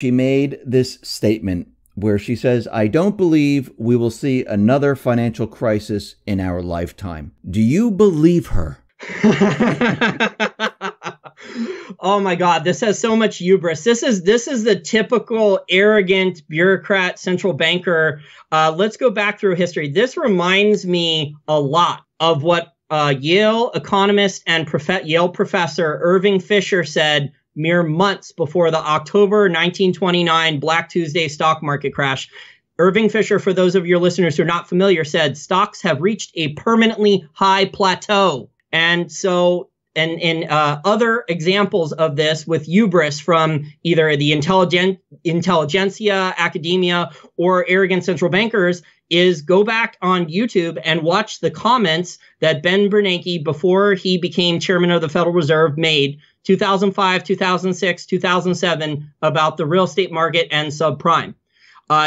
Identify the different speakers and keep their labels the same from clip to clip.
Speaker 1: She made this statement where she says, "I don't believe we will see another financial crisis in our lifetime." Do you believe her?
Speaker 2: Oh my God, this has so much hubris. This is the typical arrogant bureaucrat central banker. Let's go back through history. This reminds me a lot of what Yale economist and Yale professor Irving Fisher said mere months before the October 1929 Black Tuesday stock market crash. Irving Fisher, for those of your listeners who are not familiar, said stocks have reached a permanently high plateau. And so, and other examples of this with hubris from either the intelligentsia, academia, or arrogant central bankers is go back on YouTube and watch the comments that Ben Bernanke, before he became chairman of the Federal Reserve, made 2005, 2006, 2007 about the real estate market and subprime.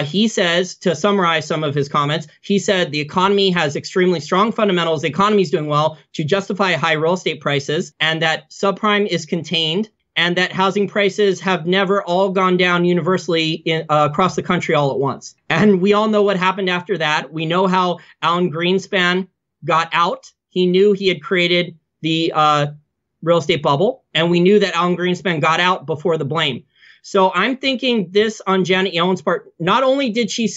Speaker 2: He says, to summarize some of his comments, he said the economy has extremely strong fundamentals, the economy is doing well to justify high real estate prices, and that subprime is contained, and that housing prices have never all gone down universally across the country all at once. And we all know what happened after that. We know how Alan Greenspan got out. He knew he had created the real estate bubble, and we knew that Alan Greenspan got out before the blame. So I'm thinking this on Janet Yellen's part. Not only did she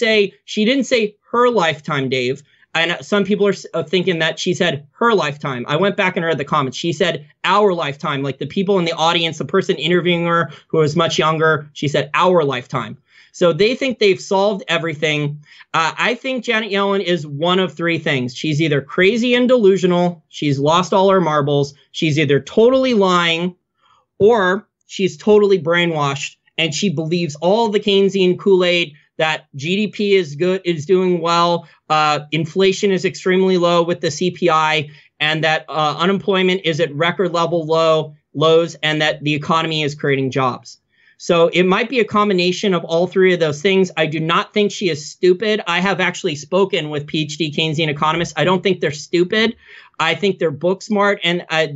Speaker 2: didn't say her lifetime, Dave. And some people are thinking that she said her lifetime. I went back and read the comments. She said our lifetime, like the people in the audience, the person interviewing her who was much younger, she said our lifetime. So they think they've solved everything. I think Janet Yellen is one of three things. She's either crazy and delusional, she's lost all her marbles, she's either totally lying, or she's totally brainwashed and she believes all the Keynesian Kool-Aid that GDP is good, is doing well, inflation is extremely low with the CPI, and that unemployment is at record level lows, and that the economy is creating jobs. So it might be a combination of all three of those things. I do not think she is stupid. I have actually spoken with PhD Keynesian economists. I don't think they're stupid. I think they're book smart, and a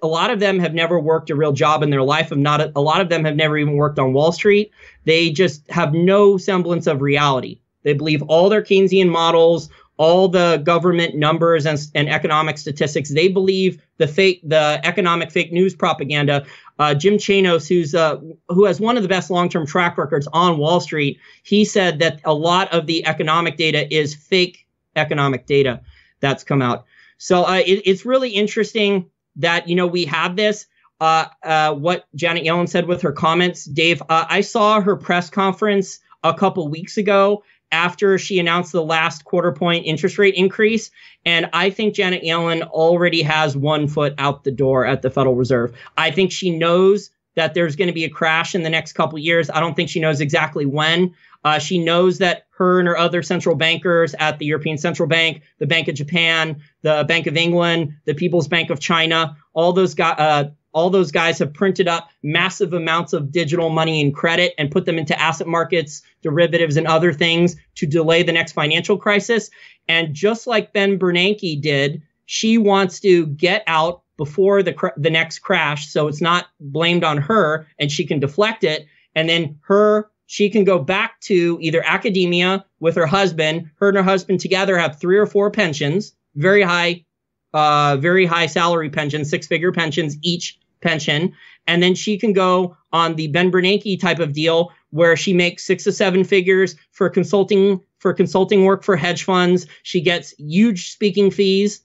Speaker 2: lot of them have never worked a real job in their life. A lot of them have never even worked on Wall Street. They just have no semblance of reality. They believe all their Keynesian models, all the government numbers and economic statistics. They believe the economic fake news propaganda. Jim Chanos, who has one of the best long-term track records on Wall Street, he said that a lot of the economic data is fake economic data that's come out. So it's really interesting that, we have this. What Janet Yellen said with her comments, Dave, I saw her press conference a couple weeks ago after she announced the last quarter point interest rate increase. And I think Janet Yellen already has one foot out the door at the Federal Reserve. I think she knows that there's going to be a crash in the next couple of years. I don't think she knows exactly when. She knows that her and her other central bankers at the European Central Bank, the Bank of Japan, the Bank of England, the People's Bank of China, all those guys have printed up massive amounts of digital money and credit and put them into asset markets, derivatives, and other things to delay the next financial crisis. And just like Ben Bernanke did, she wants to get out before the next crash, so it's not blamed on her, and she can deflect it. And then she can go back to either academia with her husband. Her and her husband together have 3 or 4 pensions, very high salary pensions, 6-figure pensions each pension. And then she can go on the Ben Bernanke type of deal where she makes 6 to 7 figures for consulting work for hedge funds. She gets huge speaking fees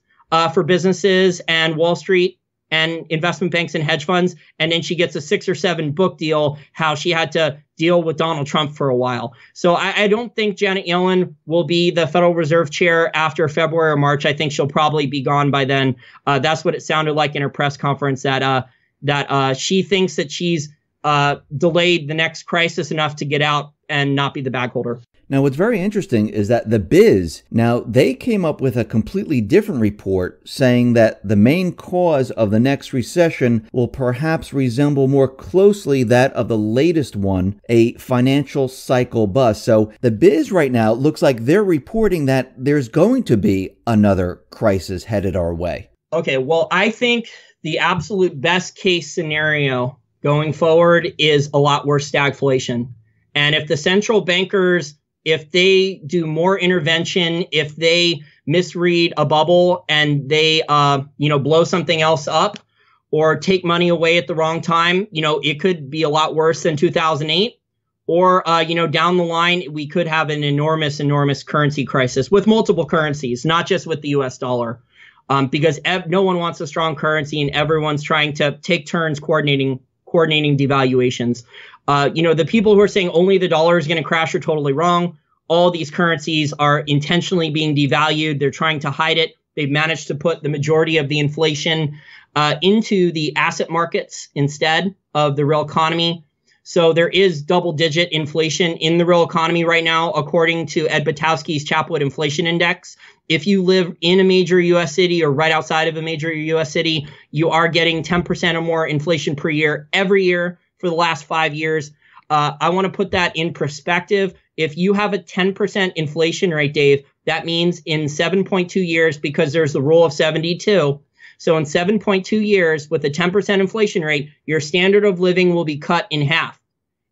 Speaker 2: for businesses and Wall Street and investment banks and hedge funds. And then she gets a 6 or 7 book deal, how she had to deal with Donald Trump for a while. So I don't think Janet Yellen will be the Federal Reserve chair after February or March. I think she'll probably be gone by then. That's what it sounded like in her press conference, that she thinks that she's delayed the next crisis enough to get out and not be the bag holder.
Speaker 1: Now, what's very interesting is that the Biz, now they came up with a completely different report saying that the main cause of the next recession will perhaps resemble more closely that of the latest one, a financial cycle bust. So the Biz right now looks like they're reporting that there's going to be another crisis headed our way.
Speaker 2: Okay, well, I think the absolute best case scenario going forward is a lot worse stagflation. And if the central bankers, if they do more intervention, if they misread a bubble and they, blow something else up or take money away at the wrong time, it could be a lot worse than 2008. Or, down the line, we could have an enormous currency crisis with multiple currencies, not just with the US dollar, because no one wants a strong currency and everyone's trying to take turns coordinating devaluations. The people who are saying only the dollar is going to crash are totally wrong. All these currencies are intentionally being devalued. They're trying to hide it. They've managed to put the majority of the inflation into the asset markets instead of the real economy. So there is double-digit inflation in the real economy right now, according to Ed Batowski's Chapwood Inflation Index. If you live in a major U.S. city or right outside of a major U.S. city, you are getting 10% or more inflation per year every year for the last 5 years. I want to put that in perspective. If you have a 10% inflation rate, Dave, that means in 7.2 years, because there's the rule of 72. So in 7.2 years with a 10% inflation rate, your standard of living will be cut in half.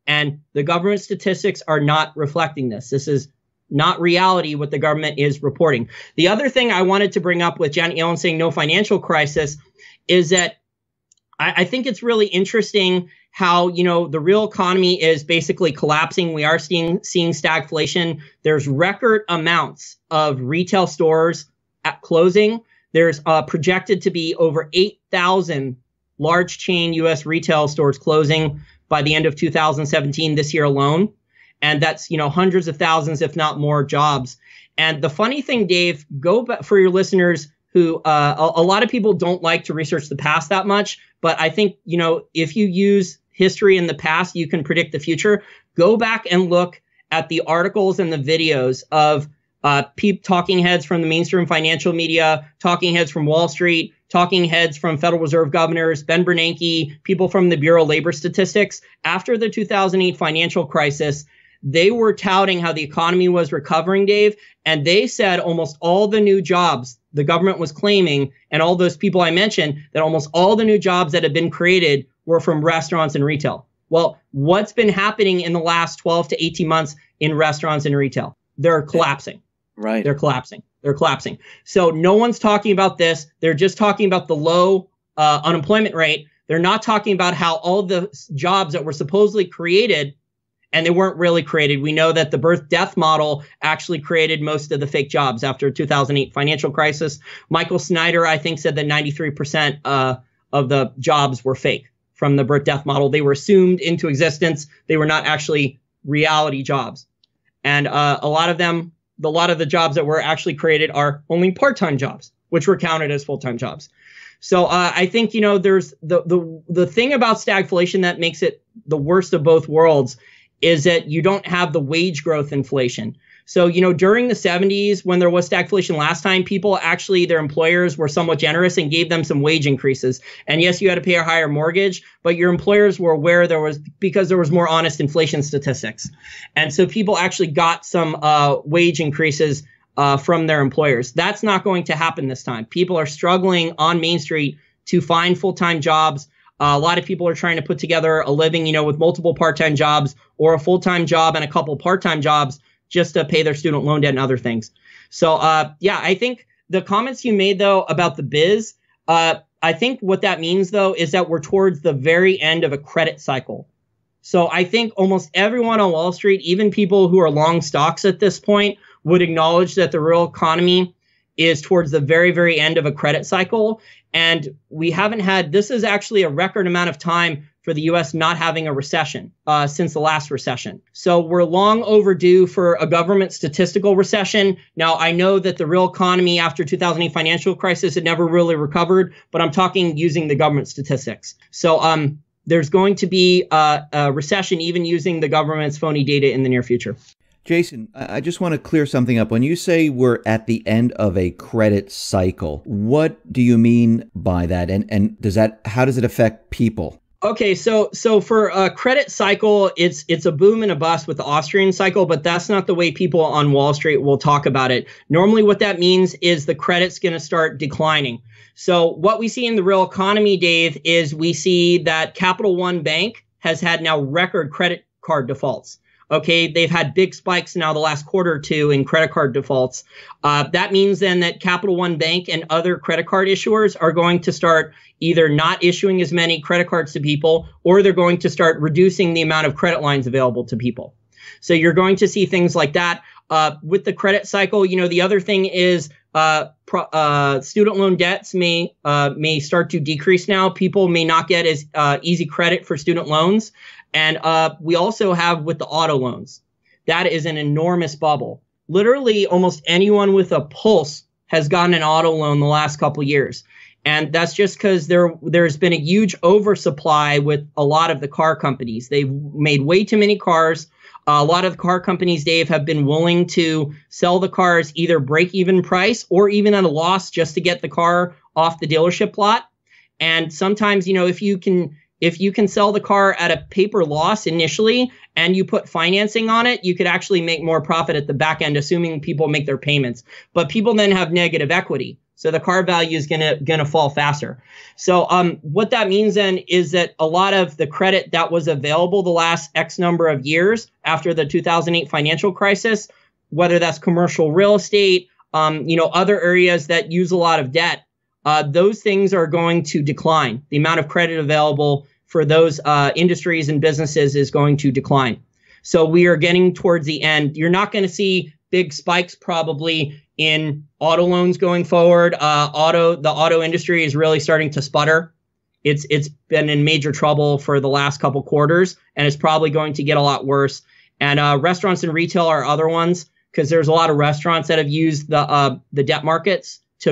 Speaker 2: And the government statistics are not reflecting this. This is not reality what the government is reporting. The other thing I wanted to bring up with Janet Yellen saying no financial crisis is that I think it's really interesting how, the real economy is basically collapsing. We are seeing stagflation. There's record amounts of retail stores at closing. There's projected to be over 8,000 large chain U.S. retail stores closing by the end of 2017, this year alone. And that's, hundreds of thousands, if not more, jobs. And the funny thing, Dave, go back for your listeners who a lot of people don't like to research the past that much. But I think, if you use history in the past, you can predict the future. Go back and look at the articles and the videos of talking heads from the mainstream financial media, talking heads from Wall Street, talking heads from Federal Reserve governors, Ben Bernanke, people from the Bureau of Labor Statistics. After the 2008 financial crisis, they were touting how the economy was recovering, Dave, and they said almost all the new jobs the government was claiming, and all those people I mentioned, that almost all the new jobs that had been created were from restaurants and retail. Well, what's been happening in the last 12 to 18 months in restaurants and retail? They're collapsing.
Speaker 3: Right.
Speaker 2: They're collapsing. So no one's talking about this. They're just talking about the low unemployment rate. They're not talking about how all the jobs that were supposedly created, and they weren't really created. We know that the birth-death model actually created most of the fake jobs after 2008 financial crisis. Michael Snyder, I think, said that 93% of the jobs were fake from the birth-death model. They were assumed into existence. They were not actually reality jobs. And a lot of the jobs that were actually created are only part-time jobs, which were counted as full-time jobs. So I think, there's the thing about stagflation that makes it the worst of both worlds is that you don't have the wage growth inflation. So, during the 70s, when there was stagflation last time, people actually, their employers were somewhat generous and gave them some wage increases. And yes, you had to pay a higher mortgage, but your employers were aware because there was more honest inflation statistics. And so people actually got some wage increases from their employers. That's not going to happen this time. People are struggling on Main Street to find full-time jobs. A lot of people are trying to put together a living, with multiple part-time jobs or a full-time job and a couple part-time jobs just to pay their student loan debt and other things. So, I think the comments you made, though, about the biz, I think what that means, though, is that we're towards the very end of a credit cycle. So I think almost everyone on Wall Street, even people who are long stocks at this point, would acknowledge that the real economy is towards the very, very end of a credit cycle. And we haven't had, this is actually a record amount of time for the U.S. not having a recession since the last recession. So we're long overdue for a government statistical recession. Now, I know that the real economy after 2008 financial crisis had never really recovered, but I'm talking using the government statistics. So there's going to be a recession even using the government's phony data in the near future.
Speaker 1: Jason, I just want to clear something up. When you say we're at the end of a credit cycle, what do you mean by that? And how does it affect people?
Speaker 2: Okay, so for a credit cycle, it's a boom and a bust with the Austrian cycle, but that's not the way people on Wall Street will talk about it. Normally what that means is the credit's going to start declining. So what we see in the real economy, Dave, is we see that Capital One Bank has had now record credit card defaults. Okay, they've had big spikes now the last quarter or two in credit card defaults. That means then that Capital One Bank and other credit card issuers are going to start either not issuing as many credit cards to people, or they're going to start reducing the amount of credit lines available to people. So you're going to see things like that. With the credit cycle, the other thing is student loan debts may start to decrease now. People may not get as easy credit for student loans. And we also have with the auto loans. That is an enormous bubble. Literally almost anyone with a pulse has gotten an auto loan the last couple of years. And that's just because there's been a huge oversupply with a lot of the car companies. They've made way too many cars. A lot of the car companies, Dave, have been willing to sell the cars either break-even price or even at a loss just to get the car off the dealership lot. And sometimes, if you can sell the car at a paper loss initially and you put financing on it, you could actually make more profit at the back end, assuming people make their payments. But people then have negative equity. So the car value is gonna fall faster. So what that means then is that a lot of the credit that was available the last X number of years after the 2008 financial crisis, whether that's commercial real estate, other areas that use a lot of debt, those things are going to decline. The amount of credit available for those industries and businesses is going to decline. So we are getting towards the end. You're not going to see big spikes probably in auto loans going forward. The auto industry is really starting to sputter. It's been in major trouble for the last couple quarters, and it's probably going to get a lot worse. And restaurants and retail are other ones, because there's a lot of restaurants that have used the debt markets to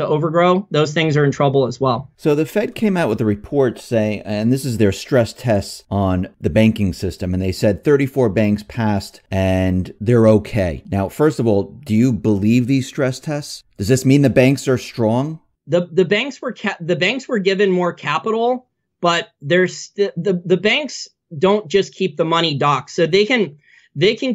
Speaker 2: overgrow. Those things are in trouble as well.
Speaker 1: So the Fed came out with a report saying, and this is their stress tests on the banking system, and they said 34 banks passed and they're okay. Now, first of all, do you believe these stress tests? Does this mean the banks are strong?
Speaker 2: The banks were given more capital, but the banks don't just keep the money docked. So they can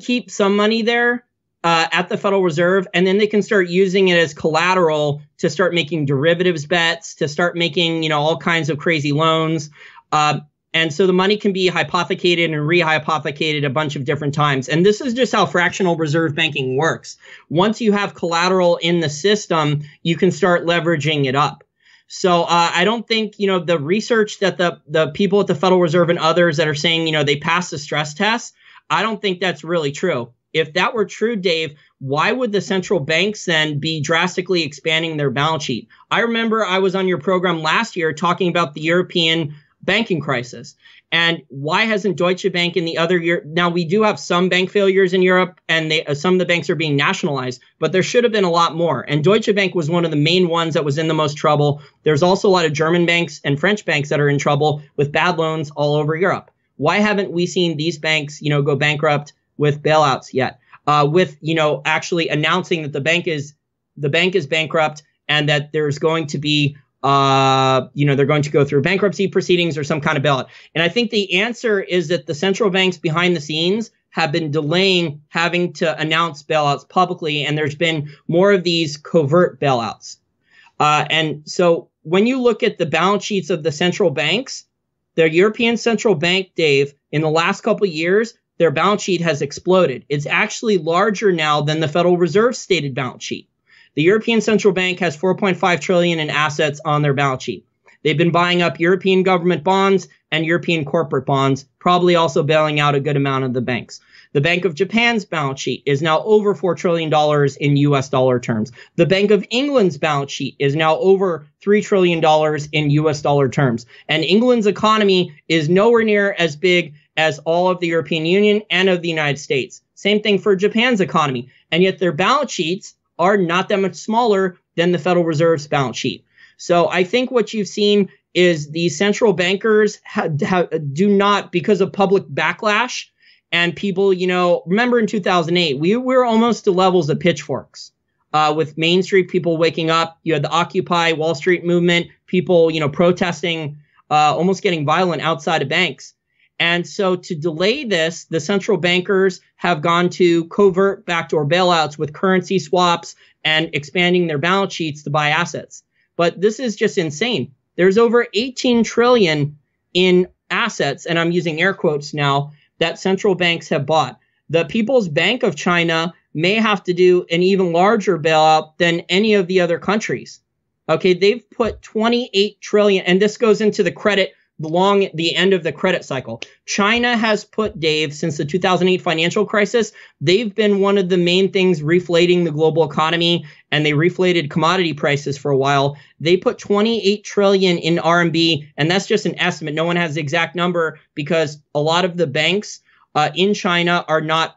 Speaker 2: keep some money there at the Federal Reserve, and then they can start using it as collateral to start making derivatives bets, to start making, all kinds of crazy loans. And so the money can be hypothecated and rehypothecated a bunch of different times. And this is just how fractional reserve banking works. Once you have collateral in the system, you can start leveraging it up. So I don't think, the research that the people at the Federal Reserve and others that are saying, they passed the stress test, I don't think that's really true. If that were true, Dave, why would the central banks then be drastically expanding their balance sheet? I remember I was on your program last year talking about the European banking crisis. And why hasn't Deutsche Bank in the other year? Now, we do have some bank failures in Europe, and some of the banks are being nationalized, but there should have been a lot more. And Deutsche Bank was one of the main ones that was in the most trouble. There's also a lot of German banks and French banks that are in trouble with bad loans all over Europe. Why haven't we seen these banks, go bankrupt with bailouts yet? With actually announcing that the bank is bankrupt and that there's going to be they're going to go through bankruptcy proceedings or some kind of bailout. And I think the answer is that the central banks behind the scenes have been delaying having to announce bailouts publicly, and there's been more of these covert bailouts. And so when you look at the balance sheets of the central banks, the European Central Bank, Dave, in the last couple of years, their balance sheet has exploded. It's actually larger now than the Federal Reserve stated balance sheet. The European Central Bank has 4.5 trillion in assets on their balance sheet. They've been buying up European government bonds and European corporate bonds, probably also bailing out a good amount of the banks. The Bank of Japan's balance sheet is now over $4 trillion in US dollar terms. The Bank of England's balance sheet is now over $3 trillion in US dollar terms. And England's economy is nowhere near as big as all of the European Union and of the United States. Same thing for Japan's economy. And yet their balance sheets are not that much smaller than the Federal Reserve's balance sheet. So I think what you've seen is the central bankers do not, because of public backlash and people, remember in 2008, we were almost to levels of pitchforks with Main Street people waking up. You had the Occupy Wall Street movement, people, protesting, almost getting violent outside of banks. And so to delay this, the central bankers have gone to covert backdoor bailouts with currency swaps and expanding their balance sheets to buy assets. But this is just insane. There's over 18 trillion in assets, and I'm using air quotes now, that central banks have bought. The People's Bank of China may have to do an even larger bailout than any of the other countries. Okay, they've put 28 trillion, and this goes into the end of the credit cycle. China has put, Dave, since the 2008 financial crisis, they've been one of the main things reflating the global economy, and they reflated commodity prices for a while. They put 28 trillion in RMB, and that's just an estimate. No one has the exact number because a lot of the banks in China are not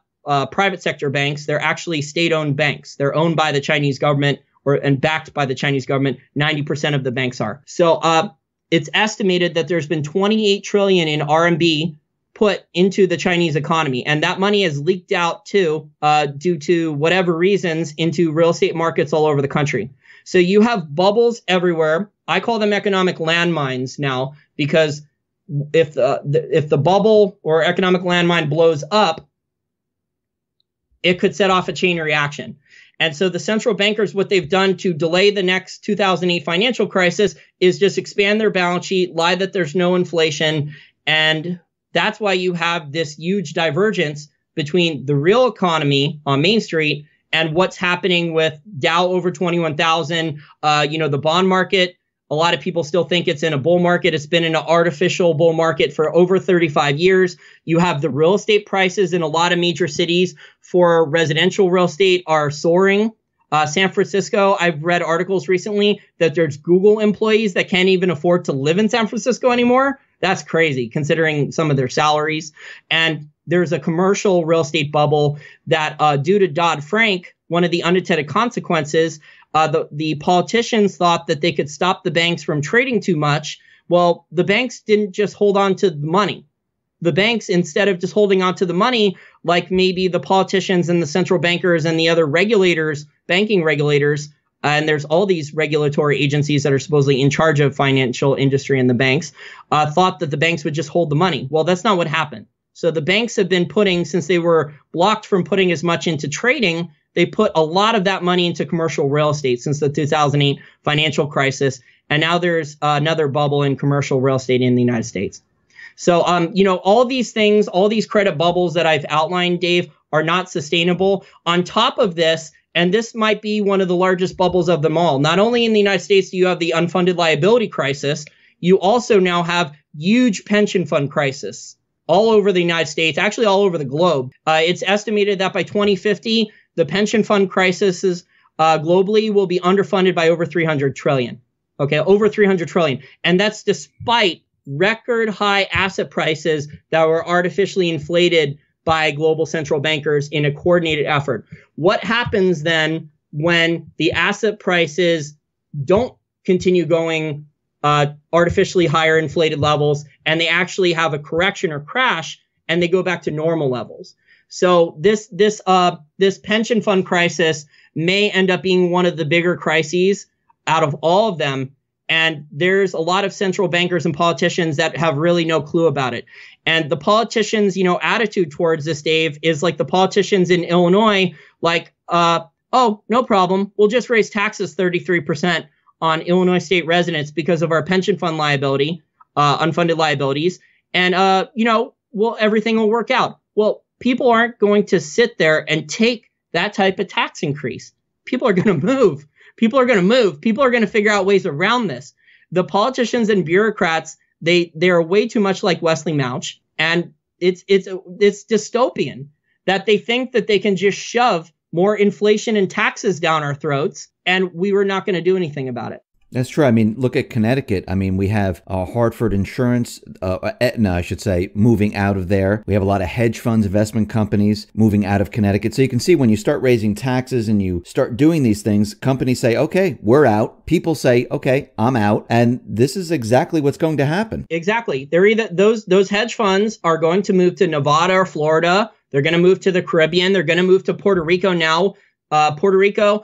Speaker 2: private sector banks. They're actually state-owned banks. They're owned by the Chinese government and backed by the Chinese government. 90% of the banks are. So it's estimated that there's been 28 trillion in RMB put into the Chinese economy. And that money has leaked out too, due to whatever reasons, into real estate markets all over the country. So you have bubbles everywhere. I call them economic landmines now, because if the bubble or economic landmine blows up, it could set off a chain reaction. And so the central bankers, what they've done to delay the next 2008 financial crisis is just expand their balance sheet, lie that there's no inflation. And that's why you have this huge divergence between the real economy on Main Street and what's happening with Dow over 21,000. The bond market, a lot of people still think it's in a bull market. It's been in an artificial bull market for over 35 years. You have the real estate prices in a lot of major cities for residential real estate are soaring. San Francisco, I've read articles recently that there's Google employees that can't even afford to live in San Francisco anymore. That's crazy considering some of their salaries. And there's a commercial real estate bubble that due to Dodd-Frank, one of the unintended consequences, the politicians thought that they could stop the banks from trading too much. Well, the banks didn't just hold on to the money. The banks, instead of just holding on to the money, like maybe the politicians and the central bankers and the other regulators, banking regulators, and there's all these regulatory agencies that are supposedly in charge of financial industry and the banks, thought that the banks would just hold the money. Well, that's not what happened. So the banks have been putting, since they were blocked from putting as much into trading, they put a lot of that money into commercial real estate since the 2008 financial crisis. And now there's another bubble in commercial real estate in the United States. So, all these things, all these credit bubbles that I've outlined, Dave, are not sustainable. On top of this, and this might be one of the largest bubbles of them all, not only in the United States do you have the unfunded liability crisis, you also now have huge pension fund crisis all over the United States, actually all over the globe. It's estimated that by 2050, the pension fund crisis globally will be underfunded by over 300 trillion. Okay, over 300 trillion. And that's despite record high asset prices that were artificially inflated by global central bankers in a coordinated effort. What happens then when the asset prices don't continue going artificially higher inflated levels and they actually have a correction or crash and they go back to normal levels? So this pension fund crisis may end up being one of the bigger crises out of all of them. And there's a lot of central bankers and politicians that have really no clue about it. And the politicians, attitude towards this, Dave, is like the politicians in Illinois, like, oh, no problem. We'll just raise taxes 33% on Illinois state residents because of our pension fund liability, unfunded liabilities. And, everything will work out. Well, people aren't going to sit there and take that type of tax increase. People are going to move. People are going to move. People are going to figure out ways around this. The politicians and bureaucrats, they're way too much like Wesley Mouch, and it's dystopian that they think that they can just shove more inflation and taxes down our throats, and we were not going to do anything about it.
Speaker 1: That's true. I mean, look at Connecticut. I mean, we have Hartford Insurance, Aetna, I should say, moving out of there. We have a lot of hedge funds, investment companies moving out of Connecticut. So you can see when you start raising taxes and you start doing these things, companies say, okay, we're out. People say, okay, I'm out. And this is exactly what's going to happen.
Speaker 2: Exactly. They're either those hedge funds are going to move to Nevada or Florida. They're going to move to the Caribbean. They're going to move to Puerto Rico now. Puerto Rico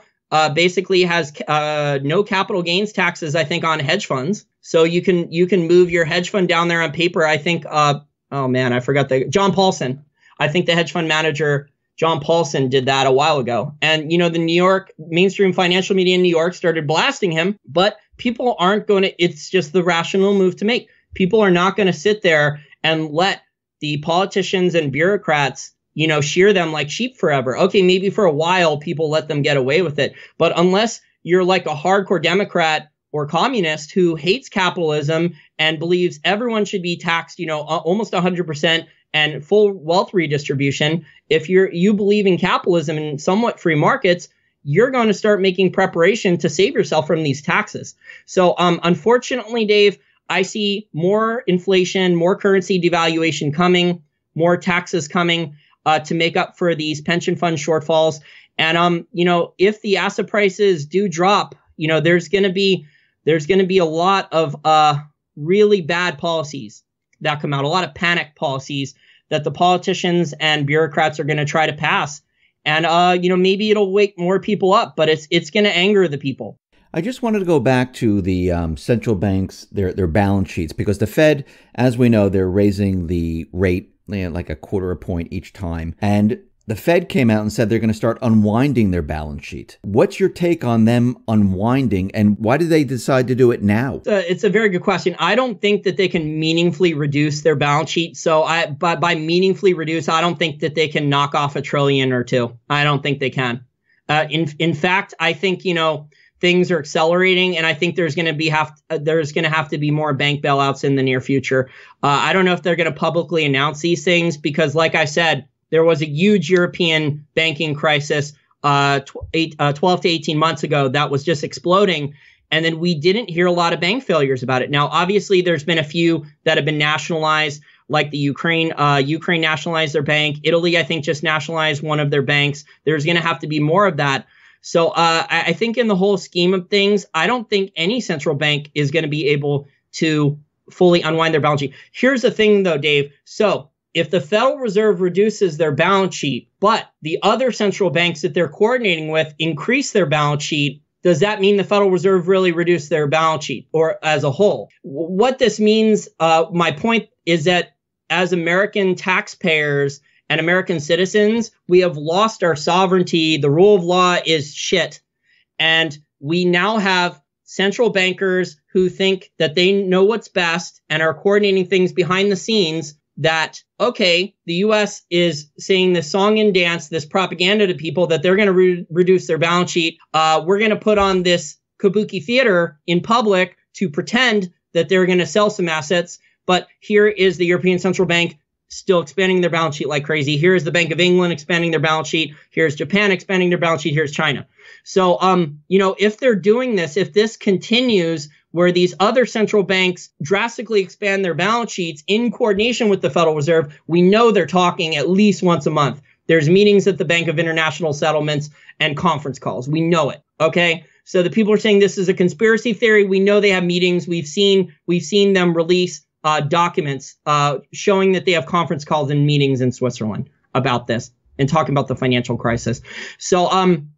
Speaker 2: basically has no capital gains taxes, I think, on hedge funds. So you can move your hedge fund down there on paper. I think, I forgot John Paulson. I think the hedge fund manager, John Paulson, did that a while ago. And, the New York mainstream financial media in New York started blasting him, but people aren't going to, it's just the rational move to make. People are not going to sit there and let the politicians and bureaucrats, shear them like sheep forever. Okay, maybe for a while people let them get away with it. But unless you're like a hardcore Democrat or communist who hates capitalism and believes everyone should be taxed, almost 100% and full wealth redistribution, if you believe in capitalism and somewhat free markets, you're going to start making preparation to save yourself from these taxes. So unfortunately, Dave, I see more inflation, more currency devaluation coming, more taxes coming to make up for these pension fund shortfalls. And if the asset prices do drop, there's going to be a lot of really bad policies that come out, a lot of panic policies that the politicians and bureaucrats are going to try to pass. And maybe it'll wake more people up, but it's going to anger the people.
Speaker 1: I just wanted to go back to the central banks, their balance sheets, because the Fed, as we know, they're raising the rate like a quarter a point each time. And the Fed came out and said they're going to start unwinding their balance sheet. What's your take on them unwinding, and why did they decide to do it now?
Speaker 2: It's a very good question. I don't think that they can meaningfully reduce their balance sheet. So by meaningfully reduce, I don't think that they can knock off $1 trillion or $2 trillion. I don't think they can. In fact, I think, things are accelerating, and I think there's going to have to be more bank bailouts in the near future. I don't know if they're going to publicly announce these things because, like I said, there was a huge European banking crisis 12 to 18 months ago that was just exploding. And then we didn't hear a lot of bank failures about it. Now, obviously, there's been a few that have been nationalized, like the Ukraine nationalized their bank. Italy, I think, just nationalized one of their banks. There's going to have to be more of that. So I think in the whole scheme of things, I don't think any central bank is going to be able to fully unwind their balance sheet. Here's the thing, though, Dave. So if the Federal Reserve reduces their balance sheet, but the other central banks that they're coordinating with increase their balance sheet, does that mean the Federal Reserve really reduced their balance sheet or as a whole? What this means, my point is that as American taxpayers and American citizens, we have lost our sovereignty. The rule of law is shit. And we now have central bankers who think that they know what's best and are coordinating things behind the scenes that, okay, the U.S. is saying this song and dance, this propaganda to people that they're going to reduce their balance sheet. We're going to put on this kabuki theater in public to pretend that they're going to sell some assets. But here is the European Central Bank still expanding their balance sheet like crazy. Here's the Bank of England expanding their balance sheet. Here's Japan expanding their balance sheet. Here's China. So, if they're doing this, if this continues where these other central banks drastically expand their balance sheets in coordination with the Federal Reserve, we know they're talking at least once a month. There's meetings at the Bank of International Settlements and conference calls. We know it. Okay. So the people are saying this is a conspiracy theory. We know they have meetings. We've seen them release documents showing that they have conference calls and meetings in Switzerland about this and talking about the financial crisis. So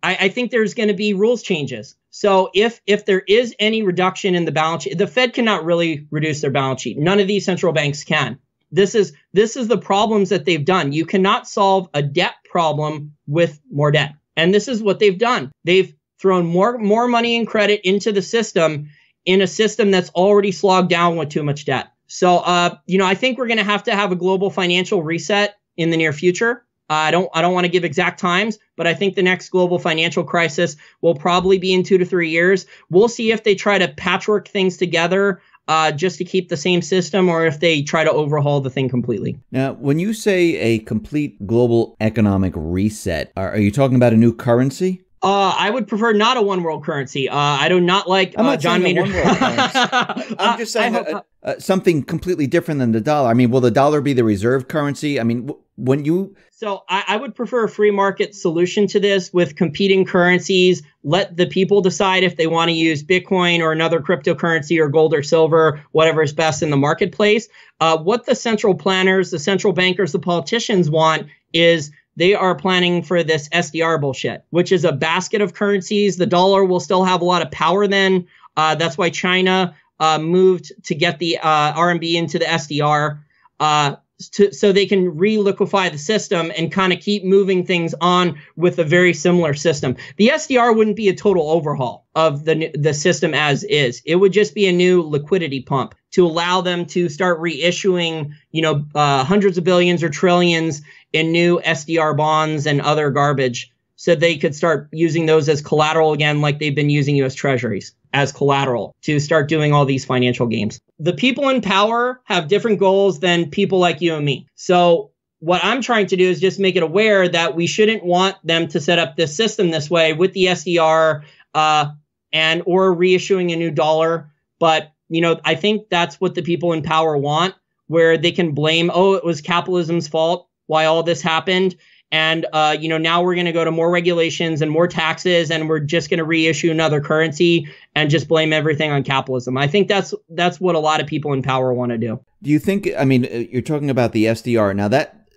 Speaker 2: I think there's going to be rules changes. So if there is any reduction in the balance sheet, the Fed cannot really reduce their balance sheet. None of these central banks can. This is the problems that they've done. You cannot solve a debt problem with more debt. And this is what they've done. They've thrown more money and credit into the system in a system that's already slogged down with too much debt. So, I think we're going to have a global financial reset in the near future. I don't want to give exact times, but I think the next global financial crisis will probably be in 2 to 3 years. We'll see if they try to patchwork things together just to keep the same system, or if they try to overhaul the thing completely.
Speaker 1: Now, when you say a complete global economic reset, are you talking about a new currency?
Speaker 2: I would prefer not a one world currency. I do not like John Maynard.
Speaker 1: I'm just saying something completely different than the dollar. I mean, will the dollar be the reserve currency? I mean,
Speaker 2: So I would prefer a free market solution to this with competing currencies. Let the people decide if they want to use Bitcoin or another cryptocurrency or gold or silver, whatever is best in the marketplace. What the central planners, the central bankers, the politicians want is they are planning for this SDR bullshit, which is a basket of currencies. The dollar will still have a lot of power then. That's why China moved to get the RMB into the SDR. so they can re-liquefy the system and kind of keep moving things on with a very similar system. The SDR wouldn't be a total overhaul of the system as is. It would just be a new liquidity pump to allow them to start reissuing, hundreds of billions or trillions in new SDR bonds and other garbage, so they could start using those as collateral again, like they've been using U.S. Treasuries as collateral to start doing all these financial games. The people in power have different goals than people like you and me. So what I'm trying to do is just make it aware that we shouldn't want them to set up this system this way with the SDR and or reissuing a new dollar. But, I think that's what the people in power want, where they can blame, it was capitalism's fault why all this happened. And, now we're going to go to more regulations and more taxes, and we're just going to reissue another currency and just blame everything on capitalism. I think that's what a lot of people in power want to do.
Speaker 1: Do you think, you're talking about the SDR. Now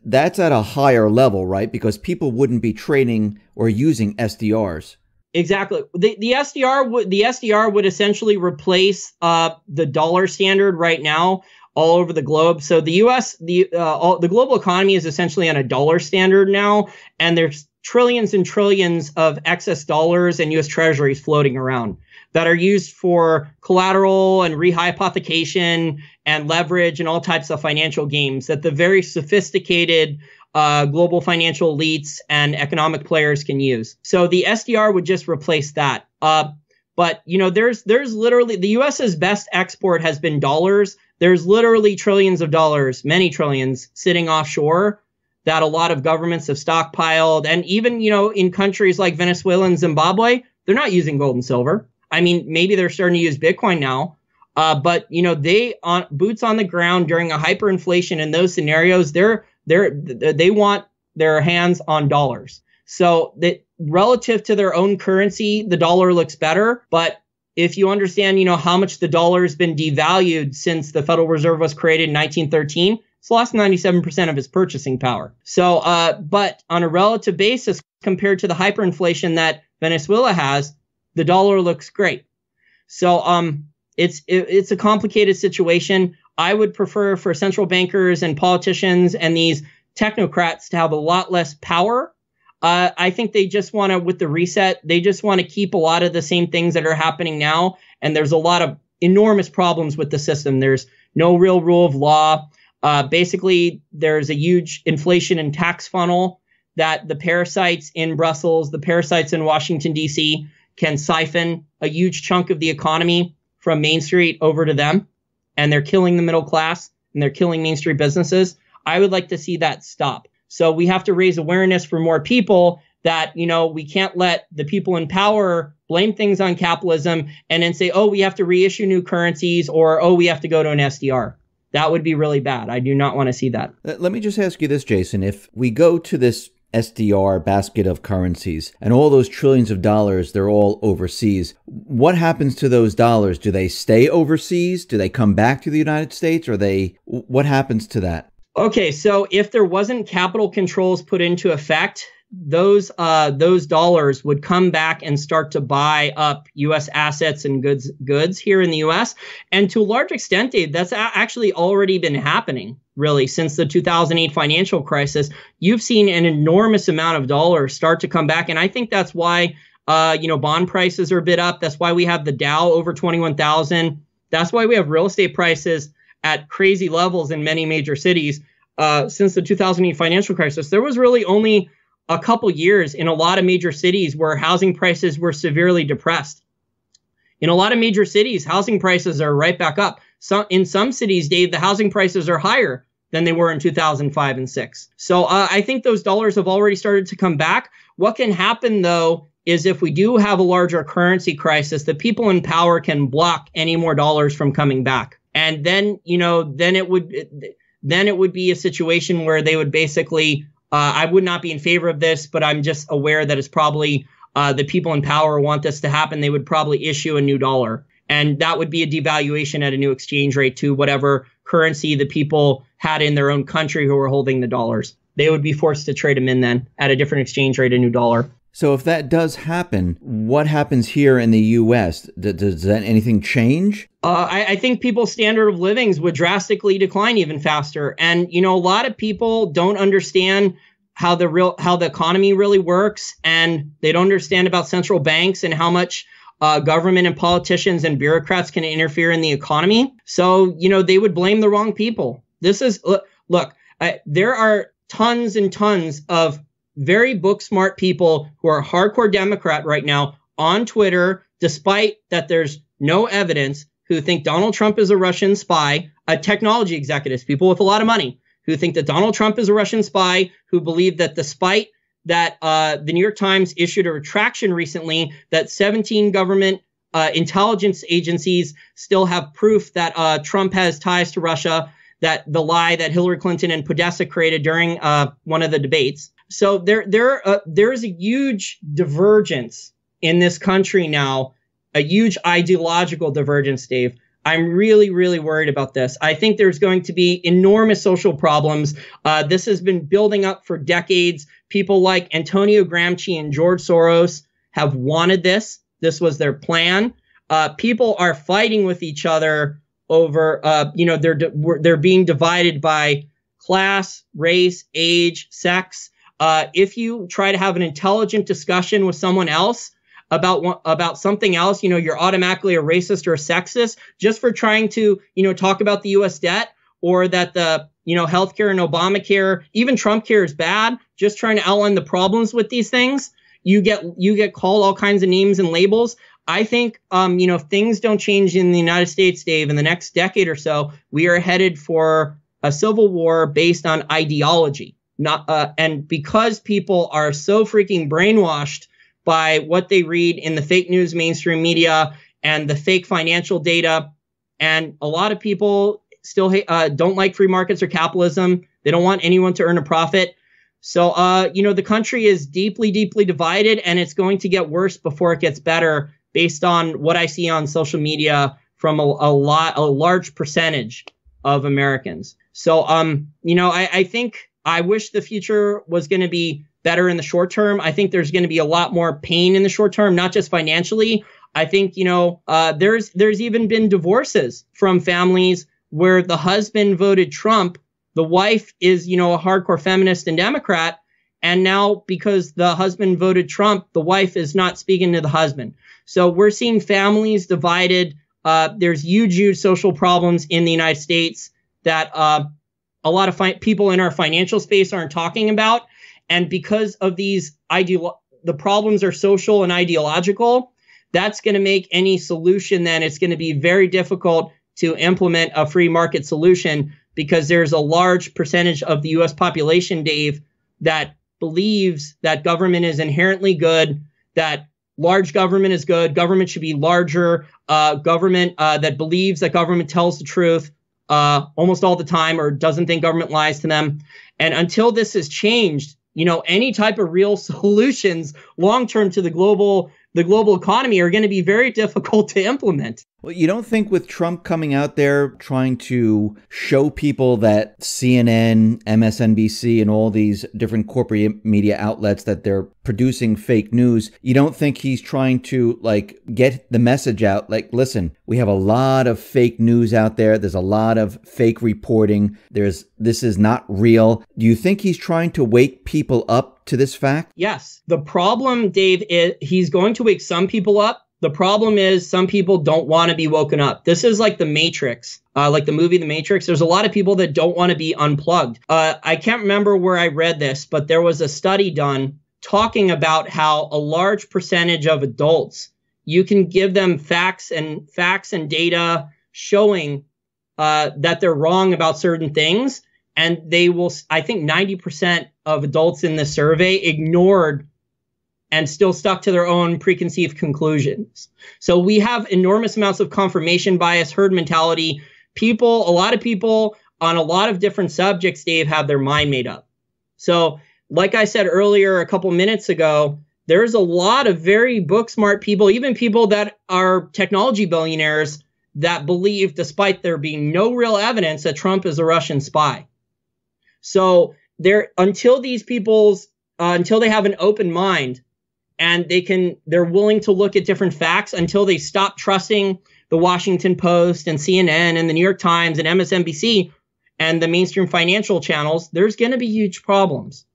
Speaker 1: that's at a higher level, right? Because people wouldn't be trading or using SDRs.
Speaker 2: Exactly. The SDR would essentially replace the dollar standard right now all over the globe. So the U.S., the global economy is essentially on a dollar standard now, and there's trillions and trillions of excess dollars and U.S. Treasuries floating around that are used for collateral and rehypothecation and leverage and all types of financial games that the very sophisticated global financial elites and economic players can use. So the SDR would just replace that. But there's literally the U.S.'s best export has been dollars. There's literally trillions of dollars, many trillions, sitting offshore that a lot of governments have stockpiled. And even, in countries like Venezuela and Zimbabwe, they're not using gold and silver. I mean, maybe they're starting to use Bitcoin now. But, they on boots on the ground during a hyperinflation in those scenarios, they want their hands on dollars. So that relative to their own currency, the dollar looks better. But if you understand, how much the dollar has been devalued since the Federal Reserve was created in 1913, it's lost 97% of its purchasing power. So, but on a relative basis, compared to the hyperinflation that Venezuela has, the dollar looks great. So, it's a complicated situation. I would prefer for central bankers and politicians and these technocrats to have a lot less power. I think they just want to, with the reset, they just want to keep a lot of the same things that are happening now. And there's a lot of enormous problems with the system. There's no real rule of law. Basically, there's a huge inflation and tax funnel that the parasites in Brussels, the parasites in Washington, D.C. can siphon a huge chunk of the economy from Main Street over to them. And they're killing the middle class and they're killing Main Street businesses. I would like to see that stop. So we have to raise awareness for more people that, we can't let the people in power blame things on capitalism and then say, we have to reissue new currencies or, we have to go to an SDR. That would be really bad. I do not want to see that.
Speaker 1: Let me just ask you this, Jason. If we go to this SDR basket of currencies and all those trillions of dollars, they're all overseas, what happens to those dollars? Do they stay overseas? Do they come back to the United States? Or what happens to that?
Speaker 2: Okay, so if there wasn't capital controls put into effect, those dollars would come back and start to buy up U.S. assets and goods here in the U.S. And to a large extent, Dave, that's actually already been happening, really, since the 2008 financial crisis. You've seen an enormous amount of dollars start to come back. And I think that's why, bond prices are a bit up. That's why we have the Dow over 21,000. That's why we have real estate prices at crazy levels in many major cities. Since the 2008 financial crisis, there was really only a couple years in a lot of major cities where housing prices were severely depressed. In a lot of major cities, housing prices are right back up. So in some cities, Dave, the housing prices are higher than they were in 2005 and 6. So I think those dollars have already started to come back. What can happen, though, is if we do have a larger currency crisis, the people in power can block any more dollars from coming back. And then, then it would be a situation where they would basically, I would not be in favor of this, but I'm just aware that it's probably the people in power want this to happen. They would probably issue a new dollar. And that would be a devaluation at a new exchange rate to whatever currency the people had in their own country who were holding the dollars. They would be forced to trade them in then at a different exchange rate, a new dollar.
Speaker 1: So if that does happen, what happens here in the U.S.? Does that anything change?
Speaker 2: I think people's standard of livings would drastically decline even faster. And, a lot of people don't understand how the economy really works, and they don't understand about central banks and how much government and politicians and bureaucrats can interfere in the economy. So, they would blame the wrong people. There are tons and tons of very book smart people who are hardcore Democrat right now on Twitter, despite that there's no evidence, who think Donald Trump is a Russian spy, technology executives, people with a lot of money, who think that Donald Trump is a Russian spy, who believe that despite that the New York Times issued a retraction recently that 17 government intelligence agencies still have proof that Trump has ties to Russia, that the lie that Hillary Clinton and Podesta created during one of the debates. So there's a huge divergence in this country now, a huge ideological divergence, Dave. I'm really, really worried about this. I think there's going to be enormous social problems. This has been building up for decades. People like Antonio Gramsci and George Soros have wanted this. This was their plan. People are fighting with each other over, they're being divided by class, race, age, sex. If you try to have an intelligent discussion with someone else about something else, you're automatically a racist or a sexist just for trying to, talk about the U.S. debt, or that the, healthcare and Obamacare, even Trump care is bad, just trying to outline the problems with these things. You get called all kinds of names and labels. I think, if things don't change in the United States, Dave, in the next decade or so, we are headed for a civil war based on ideology. And because people are so freaking brainwashed by what they read in the fake news mainstream media and the fake financial data, and a lot of people still don't like free markets or capitalism. They don't want anyone to earn a profit. So, the country is deeply, deeply divided, and it's going to get worse before it gets better, based on what I see on social media from a large percentage of Americans. So, I think I wish the future was going to be better in the short term. I think there's going to be a lot more pain in the short term, not just financially. I think, there's even been divorces from families where the husband voted Trump, the wife is, a hardcore feminist and Democrat. And now because the husband voted Trump, the wife is not speaking to the husband. So we're seeing families divided. There's huge social problems in the United States that a lot of people in our financial space aren't talking about. And because of these the problems are social and ideological, that's going to make any solution, then it's going to be very difficult to implement a free market solution, because there's a large percentage of the U.S. population, Dave, that believes that government is inherently good, that large government is good, government should be larger, government that believes that government tells the truth almost all the time, or doesn't think government lies to them. And until this is changed, any type of real solutions long-term to the global economy are going to be very difficult to implement.
Speaker 1: Well, you don't think with Trump coming out there trying to show people that CNN, MSNBC, and all these different corporate media outlets that they're producing fake news, you don't think he's trying to get the message out? Listen, we have a lot of fake news out there. There's a lot of fake reporting. This is not real. Do you think he's trying to wake people up to this fact?
Speaker 2: Yes. The problem, Dave, is he's going to wake some people up. The problem is some people don't want to be woken up. This is like The Matrix, like the movie The Matrix. There's a lot of people that don't want to be unplugged. I can't remember where I read this, but there was a study done talking about how a large percentage of adults, you can give them facts and data showing that they're wrong about certain things. And they will, I think 90% of adults in the survey ignored and still stuck to their own preconceived conclusions. So we have enormous amounts of confirmation bias, herd mentality. A lot of people on a lot of different subjects, Dave, have their mind made up. So like I said earlier, a couple minutes ago, there's a lot of very book smart people, even people that are technology billionaires, that believe, despite there being no real evidence, that Trump is a Russian spy. So until they have an open mind and they're willing to look at different facts until they stop trusting the Washington Post and CNN and the New York Times and MSNBC and the mainstream financial channels. There's going to be huge problems.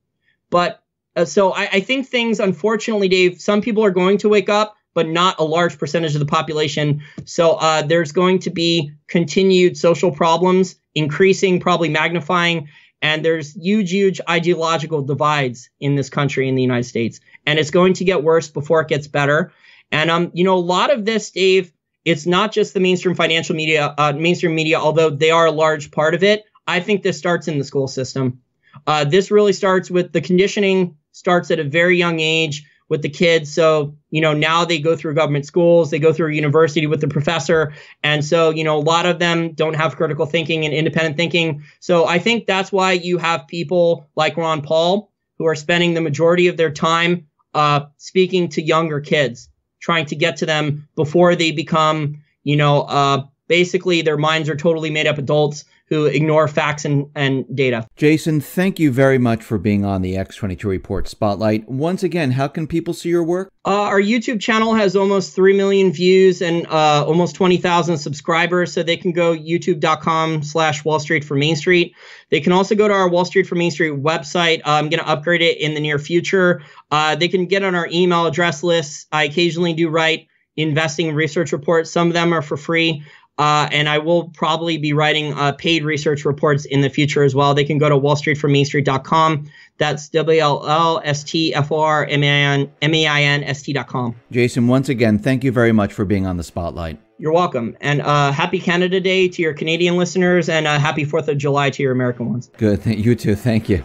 Speaker 2: But so I think things, unfortunately, Dave, some people are going to wake up, but not a large percentage of the population. So there's going to be continued social problems, increasing, probably magnifying. And there's huge ideological divides in this country, in the United States. And it's going to get worse before it gets better. And, a lot of this, Dave, it's not just the mainstream financial media, although they are a large part of it. I think this starts in the school system. This really starts with the conditioning, starts at a very young age with the kids. So, now they go through government schools, they go through a university with the professor. And so, a lot of them don't have critical thinking and independent thinking. So I think that's why you have people like Ron Paul who are spending the majority of their time speaking to younger kids, trying to get to them before they become, basically their minds are totally made up adults who ignore facts and data.
Speaker 1: Jason, thank you very much for being on the X22 Report Spotlight. Once again, how can people see your work?
Speaker 2: Our YouTube channel has almost 3 million views and almost 20,000 subscribers. So they can go youtube.com/Wall Street for Main Street. They can also go to our Wall Street for Main Street website. I'm going to upgrade it in the near future. They can get on our email address list. I occasionally do write investing research reports. Some of them are for free. And I will probably be writing paid research reports in the future as well. They can go to wallstreetformainstreet.com. That's WLSTFORMAINST.com.
Speaker 1: Jason, once again, thank you very much for being on the Spotlight.
Speaker 2: You're welcome. And happy Canada Day to your Canadian listeners, and happy 4th of July to your American ones.
Speaker 1: Good. You too. Thank you.